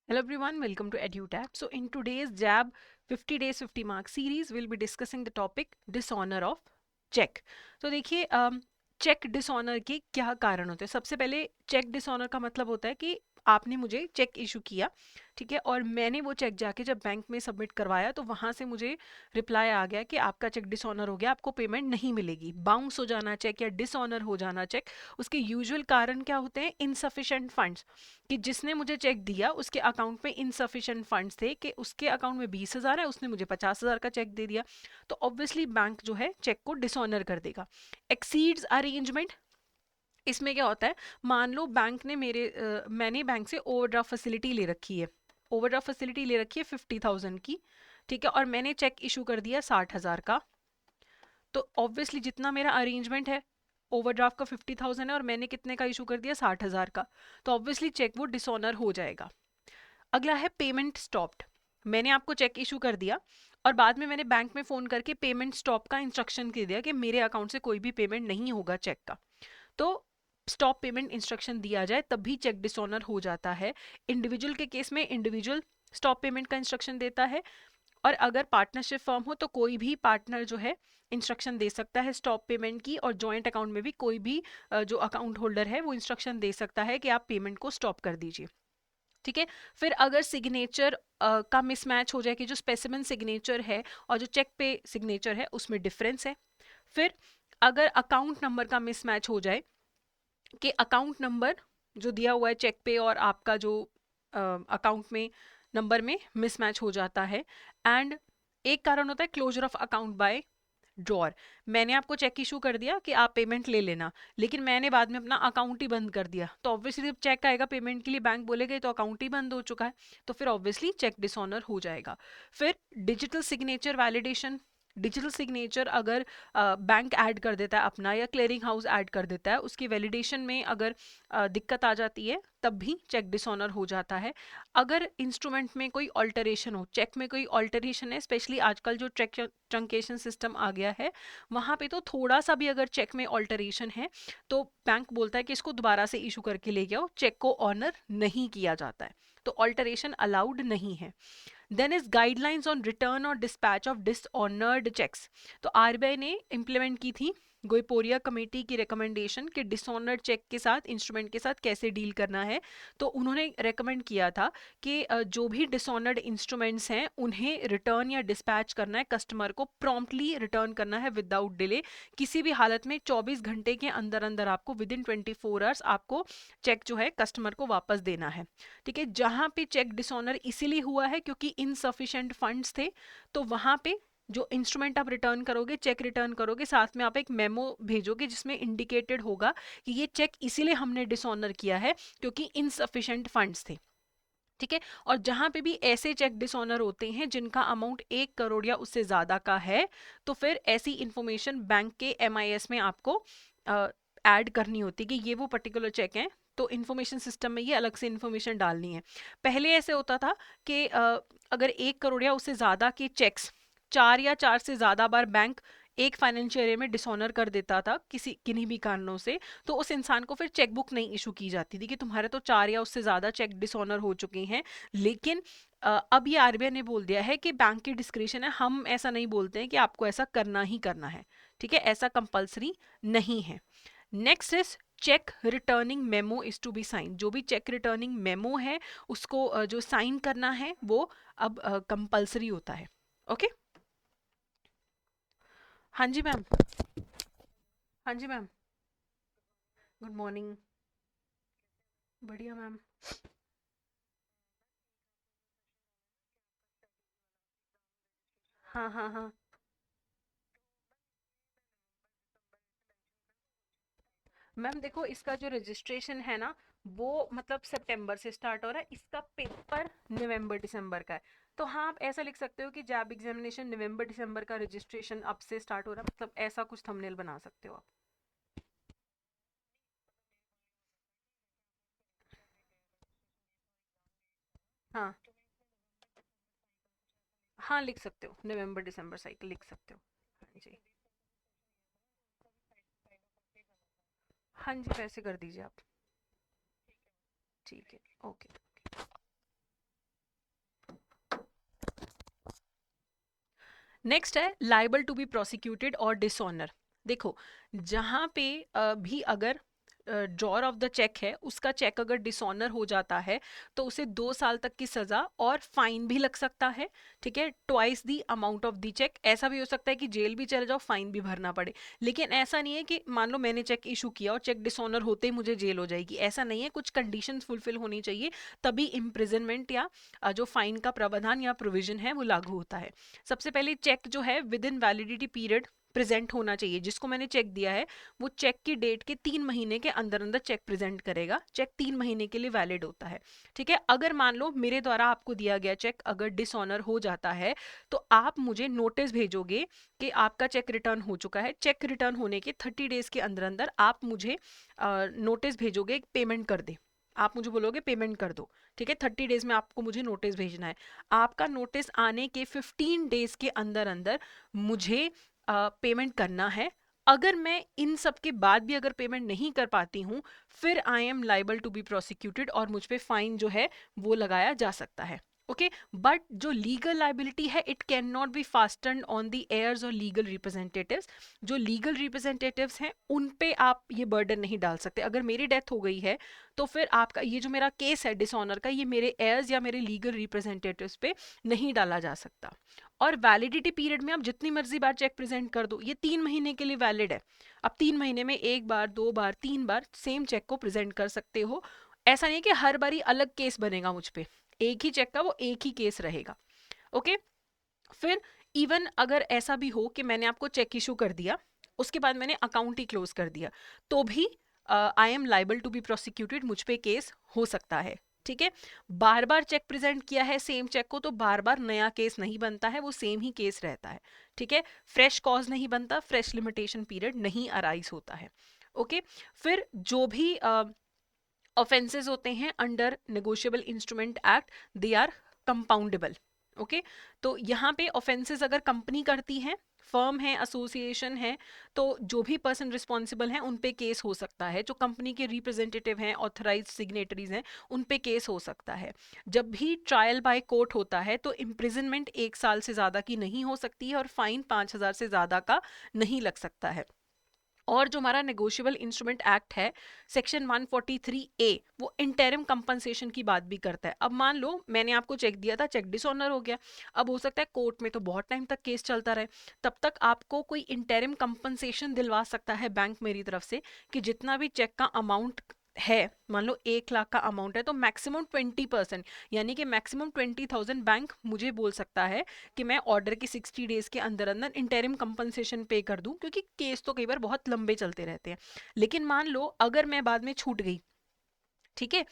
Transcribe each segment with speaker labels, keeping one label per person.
Speaker 1: Hello everyone, welcome to EduTap. So in today's JAB 50 days 50 mark series, we'll be discussing the topic dishonor of check. तो देखिए check dishonour के क्या कारण होते हैं। सबसे पहले चेक डिसऑनर का मतलब होता है कि आपने मुझे चेक इशू किया, ठीक है, और मैंने वो चेक जाके जब बैंक में सबमिट करवाया तो वहां से मुझे रिप्लाई आ गया कि आपका चेक डिसऑनर हो गया, आपको पेमेंट नहीं मिलेगी। बाउंस हो जाना चेक या डिसऑनर हो जाना चेक, उसके यूजुअल कारण क्या होते हैं? इनसफिशेंट फंड्स, कि जिसने मुझे चेक दिया उसके अकाउंट में इनसफिशिएंट फंड्स थे, कि उसके अकाउंट में 20,000 है, उसने मुझे 50,000 का चेक दे दिया, तो ऑब्वियसली बैंक जो है चेक को डिसऑनर कर देगा। एक्सीड्स अरेंजमेंट, इसमें क्या होता है? मान लो बैंक ने मैंने बैंक से ओवरड्राफ्ट फैसिलिटी ले रखी है, ओवरड्राफ्ट फैसिलिटी ले रखी है 50,000 की, ठीक है, और मैंने चेक इशू कर दिया 60,000 का। तो ऑब्वियसली जितना मेरा अरेंजमेंट है, ओवरड्राफ्ट का 50,000 है और मैंने कितने का इशू कर दिया? 60,000 का, तो ऑब्वियसली चेक वो डिसऑनर हो जाएगा। अगला है पेमेंट स्टॉप्ड। मैंने आपको चेक इशू कर दिया और बाद में मैंने बैंक में फोन करके पेमेंट स्टॉप का इंस्ट्रक्शन दे दिया कि मेरे अकाउंट से कोई भी पेमेंट नहीं होगा चेक का, तो स्टॉप पेमेंट इंस्ट्रक्शन दिया जाए तब भी चेक डिसऑनर हो जाता है। इंडिविजुअल के केस में इंडिविजुअल स्टॉप पेमेंट का इंस्ट्रक्शन देता है, और अगर पार्टनरशिप फर्म हो तो कोई भी पार्टनर जो है इंस्ट्रक्शन दे सकता है स्टॉप पेमेंट की, और जॉइंट अकाउंट में भी कोई भी जो अकाउंट होल्डर है वो इंस्ट्रक्शन दे सकता है कि आप पेमेंट को स्टॉप कर दीजिए, ठीक है। फिर अगर सिग्नेचर का मिसमैच हो जाए कि जो स्पेसिमेन सिग्नेचर है और जो चेक पे सिग्नेचर है उसमें डिफरेंस है। फिर अगर अकाउंट नंबर का मिसमैच हो जाए कि अकाउंट नंबर जो दिया हुआ है चेक पे और आपका जो अकाउंट में नंबर में मिसमैच हो जाता है। एंड एक कारण होता है closure of account by drawer. मैंने आपको चेक इशू कर दिया कि आप पेमेंट ले लेना, लेकिन मैंने बाद में अपना अकाउंट ही बंद कर दिया, तो ऑब्वियसली जब चेक आएगा पेमेंट के लिए बैंक बोलेगा ये तो अकाउंट ही बंद हो चुका है, तो फिर ऑब्वियसली चेक डिसऑनर हो जाएगा। फिर digital signature validation, digital signature अगर बैंक ऐड कर देता है अपना या क्लियरिंग हाउस ऐड कर देता है, उसकी वैलिडेशन में अगर दिक्कत आ जाती है तब भी चेक डिसऑनर हो जाता है। अगर इंस्ट्रूमेंट में कोई ऑल्टरेशन हो, चेक में कोई ऑल्टरेशन है, स्पेशली आजकल जो चेक ट्रंकेशन सिस्टम आ गया है वहाँ पे, तो थोड़ा सा भी अगर चेक में ऑल्टरेशन है तो बैंक बोलता है कि इसको दोबारा से इशू करके ले आओ, चेक को ऑनर नहीं किया जाता है, तो ऑल्टरेशन अलाउड नहीं है। Then is guidelines on return और डिस्पैच ऑफ डिसऑनर्ड चेक्स। तो आरबीआई ने इंप्लीमेंट की थी गोइपोरिया कमेटी की रिकमेंडेशन कि डिसऑनर्ड चेक के साथ, इंस्ट्रूमेंट के साथ कैसे डील करना है। तो उन्होंने रेकमेंड किया था कि जो भी डिसऑनर्ड इंस्ट्रूमेंट्स हैं उन्हें रिटर्न या डिस्पैच करना है, कस्टमर को प्रॉम्प्टली रिटर्न करना है विदाउट डिले। किसी भी हालत में 24 घंटे के अंदर अंदर आपको, विद इन 24 आवर्स आपको चेक जो है कस्टमर को वापस देना है, ठीक है। जहां पे चेक डिसऑनर इसीलिए हुआ है क्योंकि इनसफिशिएंट फंड्स थे, तो वहां पे जो इंस्ट्रूमेंट आप रिटर्न करोगे, चेक रिटर्न करोगे, साथ में आप एक मेमो भेजोगे जिसमें इंडिकेटेड होगा कि ये चेक इसीलिए हमने डिसऑनर किया है क्योंकि इनसफिशिएंट फंड्स थे, ठीक है। और जहां पे भी ऐसे चेक डिसऑनर होते हैं जिनका अमाउंट 1 करोड़ या उससे ज्यादा का है, तो फिर ऐसी इंफॉर्मेशन बैंक के एमआईएस में आपको ऐड करनी होती है कि ये वो पर्टिकुलर चेक है, तो इन्फॉर्मेशन सिस्टम में ये अलग से इन्फॉर्मेशन डालनी है। पहले ऐसे होता था कि अगर 1 करोड़ या उससे ज्यादा के चेक्स 4 या 4 से ज्यादा बार बैंक एक फाइनेंशियल ईयर में डिसऑनर कर देता था किसी किन्हीं भी कारणों से, तो उस इंसान को फिर चेकबुक नहीं इशू की जाती थी कि तुम्हारे तो 4 या उससे ज्यादा चेक डिसऑनर हो चुके हैं। लेकिन अब ये आरबीआई ने बोल दिया है कि बैंक की डिस्क्रिशन है, हम ऐसा नहीं बोलते हैं कि आपको ऐसा करना ही करना है, ठीक है, ऐसा कंपलसरी नहीं है। Next is cheque returning memo is to be sign. जो भी चेक रिटर्निंग मेमो है उसको जो साइन करना है वो अब कंपलसरी होता है। ओके, हाँ जी मैम। हाँ जी मैम। Good morning. बढ़िया मैम। हाँ हाँ हाँ। मैम देखो, इसका जो रजिस्ट्रेशन है ना वो मतलब सितंबर से स्टार्ट हो रहा है, इसका पेपर नवंबर दिसंबर का है। तो हाँ, आप ऐसा लिख सकते हो कि जैब एग्जामिनेशन नवंबर दिसंबर का रजिस्ट्रेशन अब से स्टार्ट हो रहा है, मतलब ऐसा कुछ थंबनेल बना सकते हो आप। हाँ हाँ, लिख सकते हो, नवंबर दिसंबर साइकिल लिख सकते हो। हाँ जी। हाँ जी, वैसे कर दीजिए आप। ठीक है। ओके। नेक्स्ट है लाइबल टू बी प्रोसिक्यूटेड और डिसऑनर। देखो, जहाँ पे भी अगर ड्रॉअर ऑफ द चेक है, उसका चेक अगर डिसऑनर हो जाता है तो उसे 2 साल तक की सजा और फाइन भी लग सकता है। ठीक है, twice the amount of the cheque. ऐसा भी हो सकता है कि जेल भी चले जाओ, फाइन भी भरना पड़े। लेकिन ऐसा नहीं है कि मान लो मैंने चेक इशू किया और चेक डिसऑनर होते ही मुझे जेल हो जाएगी, ऐसा नहीं है। कुछ कंडीशंस फुलफिल होनी चाहिए, तभी इम्प्रिजनमेंट या जो फाइन का प्रावधान या प्रोविजन है वो लागू होता है। सबसे पहले चेक जो है with in validity period present होना चाहिए। जिसको मैंने चेक दिया है वो चेक की डेट के 3 महीने के अंदर अंदर चेक प्रेजेंट करेगा। चेक 3 महीने के लिए वैलिड होता है। ठीक है, अगर मान लो मेरे द्वारा आपको दिया गया चेक अगर डिसऑनर हो जाता है तो आप मुझे नोटिस भेजोगे कि आपका चेक रिटर्न हो चुका है। चेक रिटर्न होने के 30 डेज के अंदर अंदर आप मुझे नोटिस भेजोगे, पेमेंट कर दे। आप मुझे बोलोगे पेमेंट कर दो। ठीक है, 30 डेज में आपको मुझे नोटिस भेजना है। आपका नोटिस आने के 15 डेज के अंदर अंदर मुझे पेमेंट करना है। अगर मैं इन सब के बाद भी अगर पेमेंट नहीं कर पाती हूँ, फिर I am liable to be prosecuted और मुझ पे फाइन जो है वो लगाया जा सकता है। ओके, बट जो लीगल लाइबिलिटी है it can not be fasten on the heirs और लीगल रिप्रेजेंटेटिव्स। जो लीगल रिप्रेजेंटेटिव्स हैं उन पे आप ये बर्डन नहीं डाल सकते। अगर मेरी डेथ हो गई है तो फिर आपका ये जो मेरा केस है डिसऑनर का, ये मेरे एयर्स या मेरे लीगल रिप्रेजेंटेटिव्स पे नहीं डाला जा सकता। और वैलिडिटी पीरियड में आप जितनी मर्जी बार चेक प्रेजेंट कर दो, ये 3 महीने के लिए वैलिड है। अब 3 महीने में 1 बार 2 बार 3 बार सेम चेक को प्रेजेंट कर सकते हो। ऐसा नहीं है कि हर बारी अलग केस बनेगा मुझ पे, एक ही चेक का वो एक ही केस रहेगा। ओके, फिर इवन अगर ऐसा भी हो कि मैंने आपको चेक इशू कर दिया, उसके बाद मैंने अकाउंट ही क्लोज कर दिया, तो भी I am liable to be prosecuted, मुझ पे केस हो सकता है। ठीक है, बार बार चेक प्रेजेंट किया है सेम चेक को तो बार बार नया केस नहीं बनता है, वो सेम ही केस रहता है। ठीक है, फ्रेश कॉज नहीं बनता, फ्रेश लिमिटेशन पीरियड नहीं अराइज होता है। ओके, फिर जो भी ऑफेंसेस होते हैं under negotiable instrument act, they are compoundable. Okay, तो यहाँ पे ऑफेंसेस अगर कंपनी करती है, फर्म है, एसोसिएशन है, तो जो भी पर्सन रिस्पॉन्सिबल हैं उन पे केस हो सकता है। जो कंपनी के रिप्रेजेंटेटिव हैं, ऑथराइज्ड सिग्नेटरीज हैं, उन पे केस हो सकता है। जब भी ट्रायल बाय कोर्ट होता है तो इम्प्रिजनमेंट 1 साल से ज़्यादा की नहीं हो सकती है और फाइन 5,000 से ज़्यादा का नहीं लग सकता है। और जो हमारा नेगोशिएबल इंस्ट्रूमेंट एक्ट है सेक्शन 143A, वो इंटरिम कंपनसेशन की बात भी करता है। अब मान लो मैंने आपको चेक दिया था, चेक डिसऑनर हो गया, अब हो सकता है कोर्ट में तो बहुत टाइम तक केस चलता रहे, तब तक आपको कोई इंटरिम कंपनसेशन दिलवा सकता है बैंक मेरी तरफ से कि जितना भी चेक का अमाउंट है, मान लो 1 लाख का अमाउंट है तो मैक्सिमम 20%, यानी कि मैक्सिमम 20,000 बैंक मुझे बोल सकता है कि मैं ऑर्डर के 60 डेज के अंदर अंदर इंटरिम कंपनसेशन पे कर दूं, क्योंकि केस तो कई बार बहुत लंबे चलते रहते हैं। लेकिन मान लो अगर मैं बाद में छूट गई, ठीक है,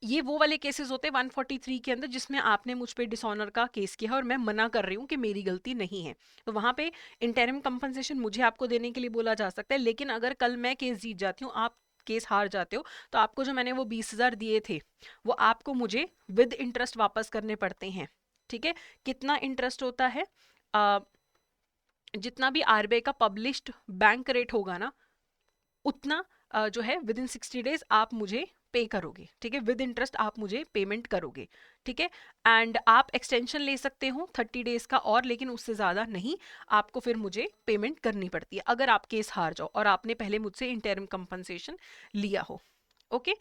Speaker 1: ये वो वाले केसेस होते हैं 143 के अंदर जिसमें आपने मुझ पे डिसऑनर का केस किया है और मैं मना कर रही हूँ कि मेरी गलती नहीं है, तो वहां पे इंटरिम कंपनसेशन मुझे आपको देने के लिए बोला जा सकता है। लेकिन अगर कल मैं केस जीत जाती हूँ, आप केस हार जाते हो, तो आपको जो मैंने वो 20,000 दिए थे वो आपको मुझे विद इंटरेस्ट वापस करने पड़ते हैं। ठीक है, कितना इंटरेस्ट होता है? जितना भी आरबीआई का पब्लिश्ड बैंक रेट होगा ना, उतना जो है विद इन 60 डेज आप मुझे पे करोगे। ठीक है, विद इंटरेस्ट आप मुझे पेमेंट करोगे। ठीक है, एंड आप एक्सटेंशन ले सकते हो 30 डेज का और, लेकिन उससे ज़्यादा नहीं, आपको फिर मुझे पेमेंट करनी पड़ती है अगर आप केस हार जाओ और आपने पहले मुझसे इंटरिम कंपनसेशन लिया हो। ओके,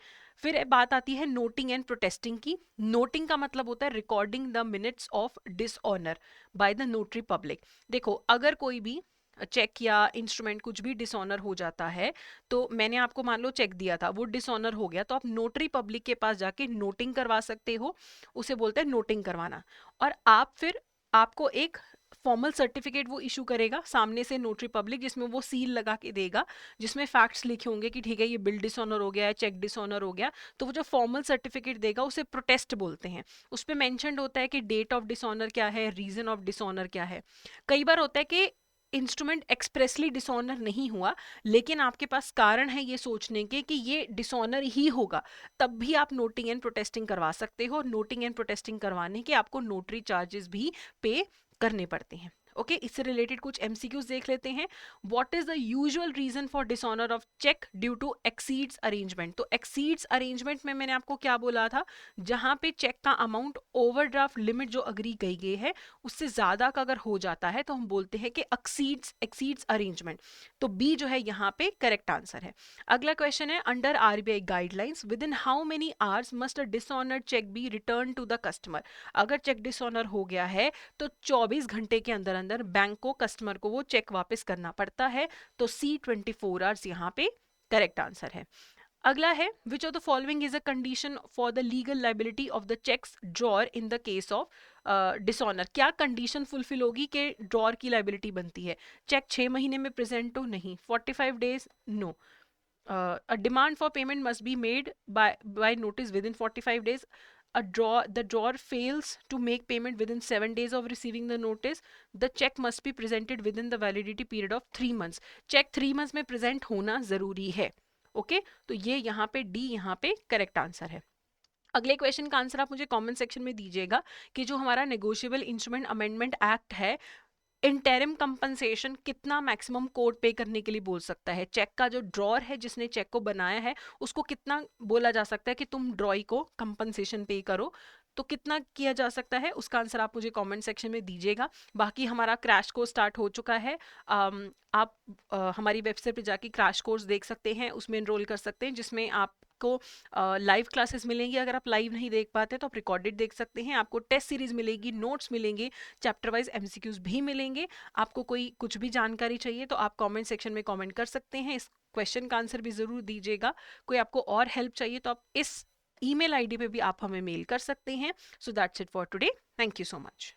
Speaker 1: फिर बात आती है नोटिंग एंड प्रोटेस्टिंग की। नोटिंग का मतलब होता है recording the minutes of dishonour by the notary public. देखो, अगर कोई भी चेक या इंस्ट्रूमेंट कुछ भी डिसऑनर हो जाता है, तो मैंने आपको मान लो चेक दिया था, वो डिसऑनर हो गया, तो आप नोटरी पब्लिक के पास जाके नोटिंग करवा सकते हो। उसे बोलते हैं नोटिंग करवाना। और आप फिर आपको एक फॉर्मल सर्टिफिकेट वो इशू करेगा सामने से नोटरी पब्लिक, जिसमें वो सील लगा के देगा, जिसमें फैक्ट्स लिखे होंगे कि ठीक है ये बिल डिसऑनर हो गया है, चेक डिसऑनर हो गया। तो वो जो फॉर्मल सर्टिफिकेट देगा उसे प्रोटेस्ट बोलते हैं। उस पर मैंशनड होता है कि डेट ऑफ डिसऑनर क्या है, रीजन ऑफ डिसऑनर क्या है। कई बार होता है कि इंस्ट्रूमेंट एक्सप्रेसली डिसऑनर नहीं हुआ, लेकिन आपके पास कारण है ये सोचने के कि ये डिसऑनर ही होगा, तब भी आप नोटिंग एंड प्रोटेस्टिंग करवा सकते हो। और नोटिंग एंड प्रोटेस्टिंग करवाने के आपको नोटरी चार्जेस भी पे करने पड़ते हैं। ओके इससे रिलेटेड कुछ एमसीक्यूज देख लेते हैं. What is the usual reason for dishonour of cheque due to exceeds arrangement. तो एक्सीड्स अरेंजमेंट में मैंने आपको क्या बोला था, जहां पे चेक का अमाउंट ओवरड्राफ्ट लिमिट जो अग्री की गई है उससे ज्यादा का अगर हो जाता है तो हम बोलते हैं कि एक्सीड्स अरेंजमेंट. तो बी जो है यहाँ पे करेक्ट आंसर है. अगला क्वेश्चन है, under RBI guidelines within how many hours must a dishonoured cheque be return to the customer. अगर चेक डिसऑनर हो गया है तो 24 घंटे के अंदर अंदर बैंक को, कस्टमर को वो चेक वापस करना पड़ता है. तो सी 24 आवर्स यहाँ पे करेक्ट आंसर है. अगला है, which of the following is a condition for the legal liability of the cheque's drawer in the case of dishonour. क्या कंडीशन फुलफिल होगी कि ड्रॉर की लाइबिलिटी बनती है. चेक 6 महीने में प्रेजेंट हो, नहीं. 45 days, no. A demand for payment must be made by notice within 45 days. The drawer fails to make payment within 7 days of receiving the notice. The check must be presented within the validity period of 3 months. Cheque 3 months में present होना जरूरी है. Okay तो ये यहाँ पे D यहाँ पे करेक्ट आंसर है. अगले क्वेश्चन का आंसर आप मुझे कमेंट सेक्शन में दीजिएगा कि जो हमारा नेगोशिएबल इंस्ट्रूमेंट अमेंडमेंट एक्ट है, इंटरिम कंपनसेशन कितना मैक्सिमम कोड पे करने के लिए बोल सकता है. चेक का जो ड्रॉर है जिसने चेक को बनाया है उसको कितना बोला जा सकता है कि तुम ड्रॉई को कंपनसेशन पे करो. तो कितना किया जा सकता है उसका आंसर आप मुझे कमेंट सेक्शन में दीजिएगा. बाकी हमारा क्रैश कोर्स स्टार्ट हो चुका है. आप हमारी वेबसाइट पे जाके क्रैश कोर्स देख सकते हैं, उसमें इनरोल कर सकते हैं, जिसमें आपको लाइव क्लासेस मिलेंगी. अगर आप लाइव नहीं देख पाते तो आप रिकॉर्डेड देख सकते हैं. आपको टेस्ट सीरीज मिलेगी, नोट्स मिलेंगे, चैप्टर वाइज एमसीक्यूज भी मिलेंगे. आपको कोई कुछ भी जानकारी चाहिए तो आप कमेंट सेक्शन में कमेंट कर सकते हैं. इस क्वेश्चन का आंसर भी जरूर दीजिएगा. कोई आपको और हेल्प चाहिए तो आप इस ईमेल आईडी पे भी आप हमें मेल कर सकते हैं. So that's it for today. Thank you so much.